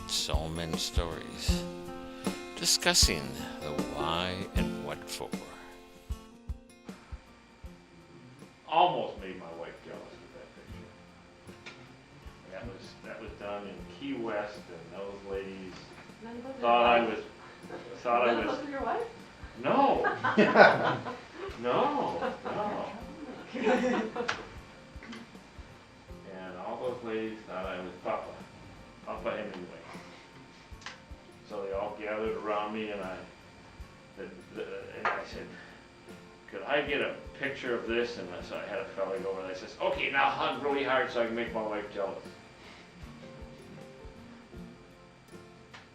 so many stories, discussing the why and what for. Almost made my wife jealous with that picture. That was done in Key West, and those ladies thought I was. Your wife? No. No. And all those ladies thought I was Papa Hemingway. So they all gathered around me, and I said, could I get a picture of this? And so I had a fella go over and I says, okay, now hug really hard so I can make my wife jealous.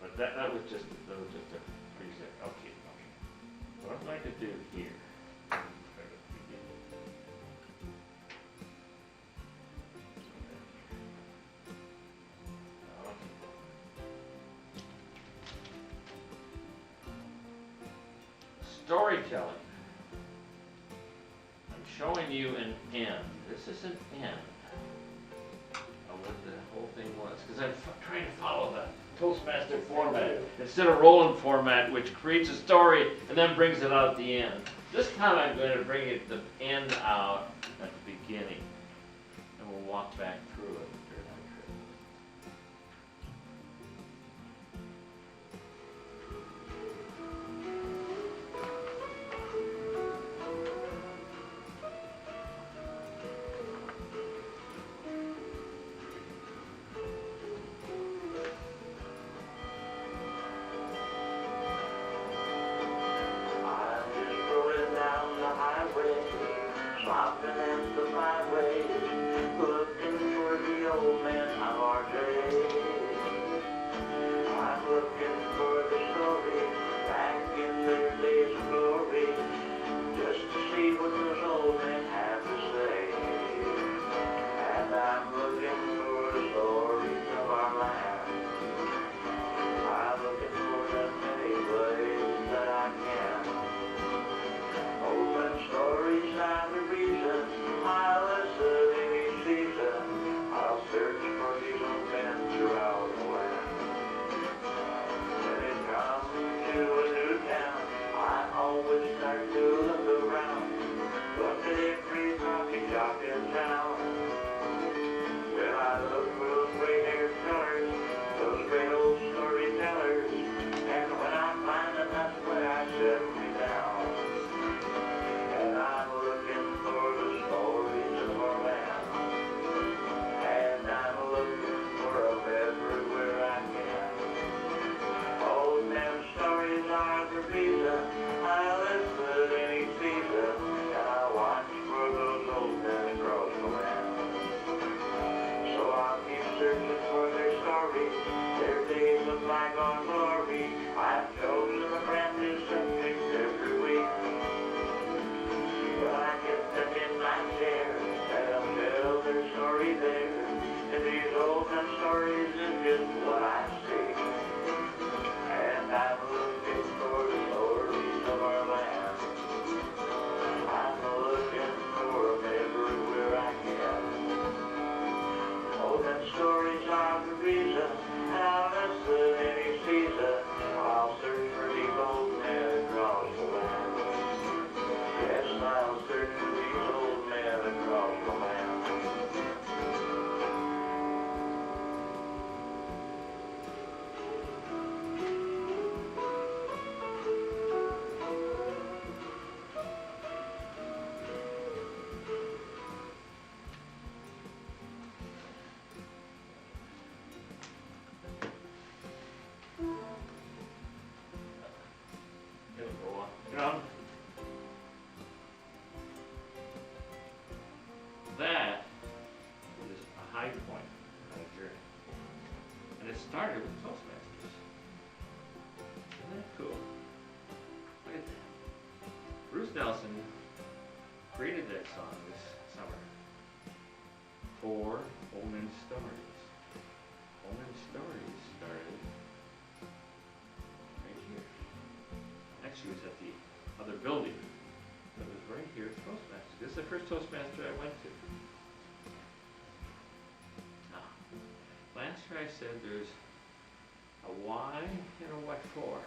But that was just a preset. Okay. What I'd like to do here. Storytelling. I'm showing you an end. This is an end of what the whole thing was, because I'm trying to follow the Toastmaster format instead of Roland format, which creates a story and then brings it out at the end. This time I'm going to bring the end out at the beginning, and we'll walk back through it during our trip. Stopping at the byway, looking for the old man of our day. I'm looking for the story back in their days of glory, just to see what those old men have to say. And I'm looking for the stories of our land. I'm looking for the many ways that I can. Old stories are the reason I listen in each season. I'll search for these old men throughout the land. When it comes to a new town, I always start to look around. Look at every coffee shop in town. When I look for those gray-haired fellers, those great old storytellers, and when I find them, that's where I set me down. And I'm looking for the stories of our land. And I'm looking for them everywhere I can. Old men stories are the reason I listen in each season. And I watch for those old men across the land. So I'll keep searching for their stories, their days of bygone glory. I've chosen a brand new subject every week. Well, I get them in my chair, and I'll tell their story there. And these old man stories is just what I see. And I'm looking for the stories of our land. I'm looking for them everywhere I can. Old man stories are the reason, and I'll listen any season. I'll search for these old men across the land. Yes, I'll search for these old men across the land. It'll go on. Drum. That is a high point on a journey. And it started with Toastmasters. Isn't that cool? Look at that. Bruce Nelson created that song this summer for Old Men Stories. Old Men Stories started right here. Actually, it was at the other building. It was right here at Toastmasters. This is the first Toastmaster I went to. Now, last year I said there's a why and a what for.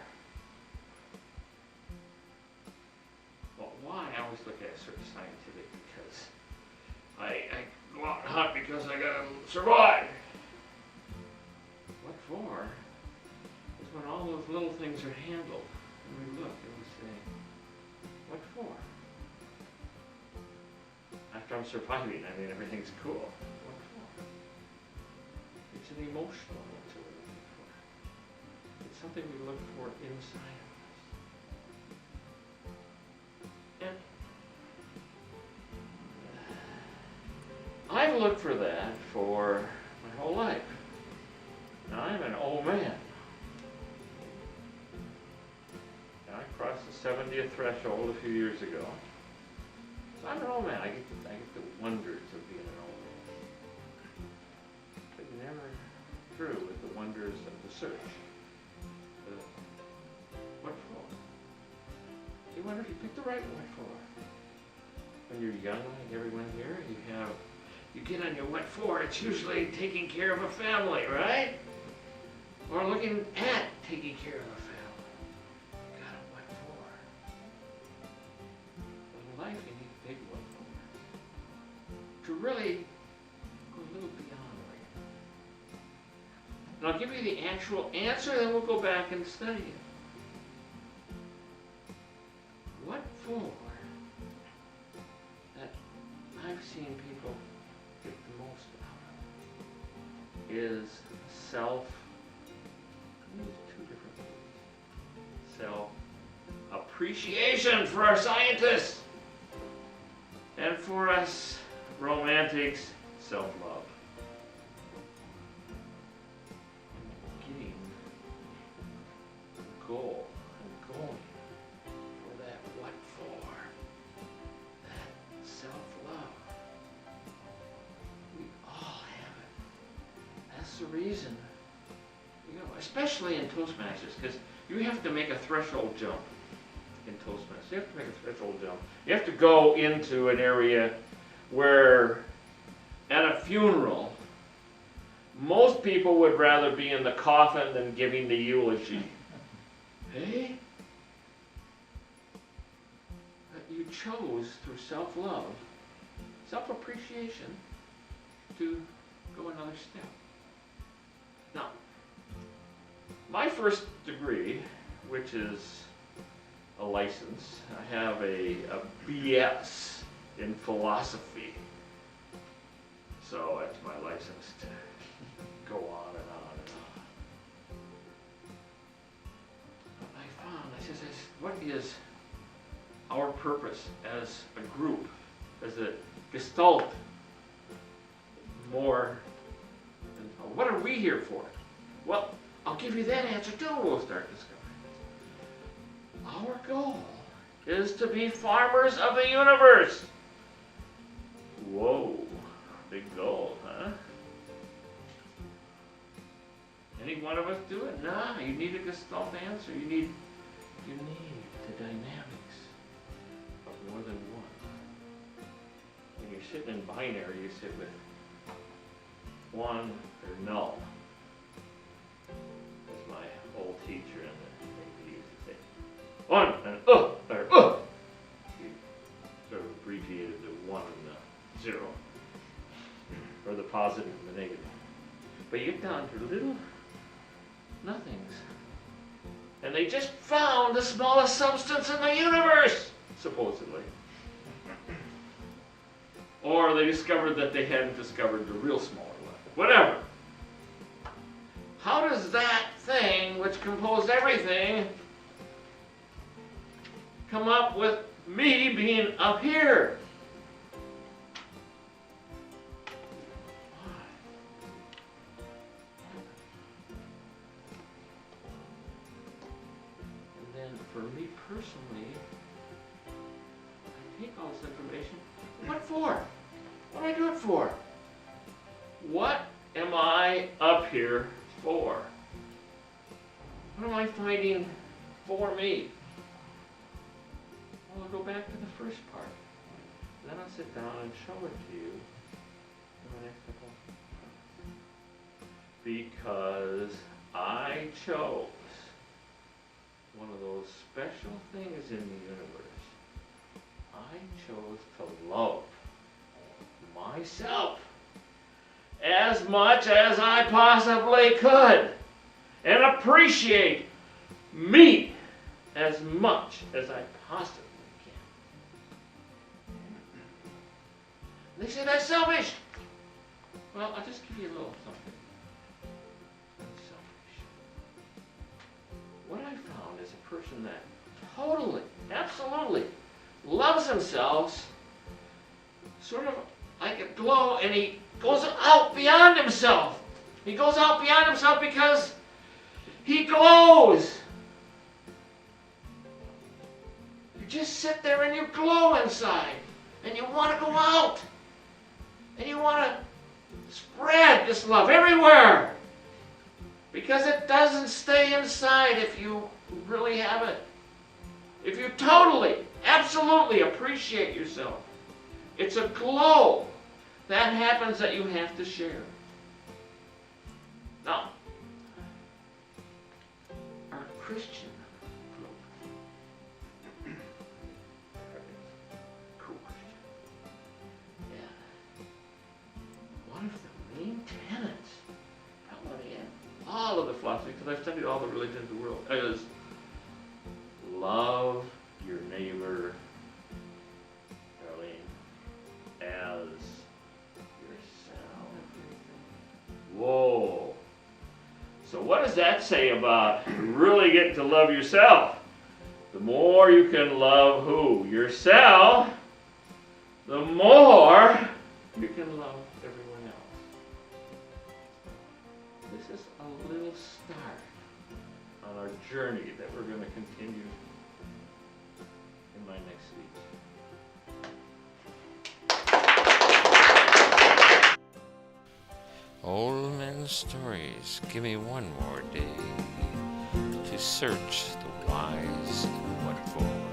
Well, why I always look at it sort of scientific because I go out and hunt because I gotta survive. What for is when all those little things are handled and we look and we say, what for? After I'm surviving, I mean, everything's cool. What for? It's an emotional answer we're looking for. It's something we look for inside of us. And I've looked for that for my whole life. Now I'm an old man. And I crossed the 70th threshold a few years ago. So I'm an old man. I get the wonders of being an old man. But never through with the wonders of the search. What for? You wonder if you picked the right what for. When you're young, like everyone here, you get on your what for. It's usually taking care of a family, right? Or looking at taking care of a family. Got a what for. But in life, you need a big what for. To really go a little beyond right now. And I'll give you the actual answer, then we'll go back and study it. What for that I've seen people get the most out of is two different words. Self-appreciation for our scientists. And for us romantics, self-love. Getting the goal and going for that what for, that self-love. We all have it. That's the reason, especially in Toastmasters, because you have to make a threshold jump in Toastmasters. You have to make a threshold jump. You have to go into an area where, at a funeral, most people would rather be in the coffin than giving the eulogy. Hey? But you chose through self-love, self-appreciation, to go another step. Now, my first degree, which is a license, I have a BS in philosophy. So that's my license to go on and on and on. But I found, what is our purpose as a group, as a gestalt, more, what are we here for? Well, I'll give you that answer too. We'll start discovering. Our goal is to be farmers of the universe. Whoa, big goal, huh? Any one of us do it? Nah, you need a gestalt answer. You need the dynamics of more than one. When you're sitting in binary, you sit with one or null. As my old teacher in the Navy used to say, one and or He sort of abbreviated the one and the zero, or the positive and the negative. But you get down to little nothings. And they just found the smallest substance in the universe, supposedly. Or they discovered that they hadn't discovered the real smaller one. Whatever. How does that thing, which composed everything, come up with me being up here? And then for me personally, I take all this information. What for? What do I do it for? What am I up here for? What am I finding for me? Well, I'll go back to the first part. Then I'll sit down and show it to you in the next couple of minutes. Because I chose one of those special things in the universe. I chose to love myself as much as I possibly could and appreciate me as much as I possibly can. They say that's selfish. Well, I'll just give you a little something. That's selfish. What I found is a person that totally, absolutely loves themselves, sort of like a glow, and he goes out beyond himself. He goes out beyond himself because he glows. You just sit there and you glow inside, and you want to go out, and you want to spread this love everywhere, because it doesn't stay inside if you really have it. If you totally, absolutely appreciate yourself, it's a glow that happens that you have to share. Now, our Christian group, cool Christian, yeah, one of the main tenets, I want to add all of the philosophy, because I've studied all the religions of the world, is love your neighbor, darling, as yourself. Whoa. So what does that say about really getting to love yourself? The more you can love who? Yourself, the more you can love everyone else. This is a little start on our journey that we're going to continue in my next speech. Old men's stories, give me one more day to search the whys and what for.